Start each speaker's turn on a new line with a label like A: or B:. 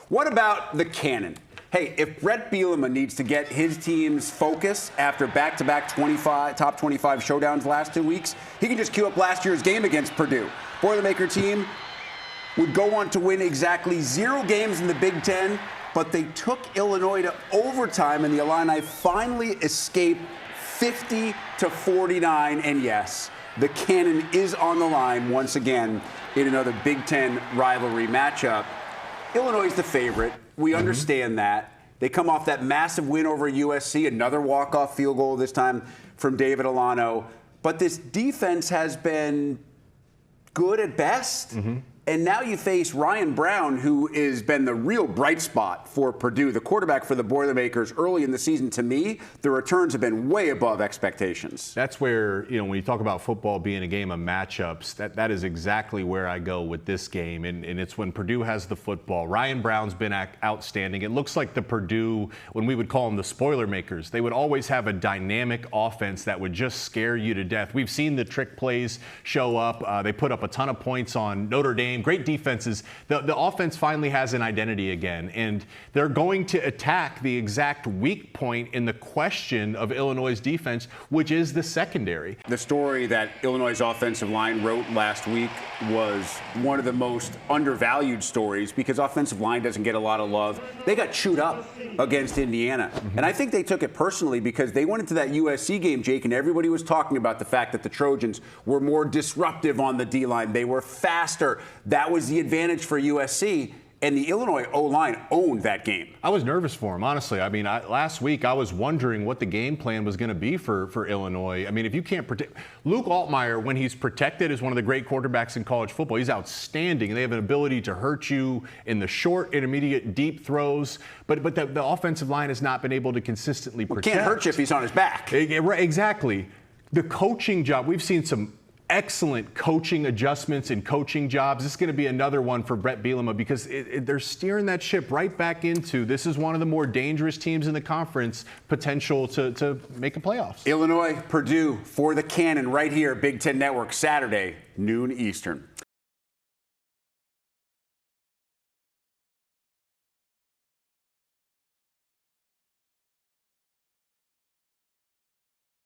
A: What about the Cannon? Hey, if Brett Bielema needs to get his team's focus after back-to-back top 25 showdowns last 2 weeks, he can just cue up last year's game against Purdue. Boilermaker team would go on to win exactly 0 games in the Big Ten, but they took Illinois to overtime, and the Illini finally escaped 50-49. And yes, the Cannon is on the line once again in another Big Ten rivalry matchup. Illinois is the favorite. We understand that. They come off that massive win over USC, another walk-off field goal this time from David Alano. But this defense has been good at best. And now you face Ryan Brown, who has been the real bright spot for Purdue, the quarterback for the Boilermakers early in the season. To me, the returns have been way above expectations.
B: That's where, when you talk about football being a game of matchups, that is exactly where I go with this game. And it's when Purdue has the football. Ryan Brown's been outstanding. It looks like the Purdue, when we would call them the Spoilermakers, they would always have a dynamic offense that would just scare you to death. We've seen the trick plays show up. They put up a ton of points on Notre Dame. Great defenses. The offense finally has an identity again, and they're going to attack the exact weak point in the question of Illinois' defense, which is the secondary.
A: The story that Illinois' offensive line wrote last week was one of the most undervalued stories because offensive line doesn't get a lot of love. They got chewed up against Indiana, and I think they took it personally because they went into that USC game, Jake, and everybody was talking about the fact that the Trojans were more disruptive on the D-line. They were faster. That was the advantage for USC, and the Illinois O-line owned that game.
B: I was nervous for him, honestly. I mean, last week I was wondering what the game plan was going to be for Illinois. I mean, if you can't protect Luke Altmaier, when he's protected, is one of the great quarterbacks in college football. He's outstanding. They have an ability to hurt you in the short, intermediate, deep throws. But the offensive line has not been able to consistently protect.
A: Can't hurt you if he's on his back.
B: Exactly. The coaching job, we've seen some excellent coaching adjustments and coaching jobs. This is going to be another one for Brett Bielema because they're steering that ship right back into this is one of the more dangerous teams in the conference, potential to make a playoffs.
A: Illinois, Purdue for the Cannon right here, Big Ten Network, Saturday, noon Eastern.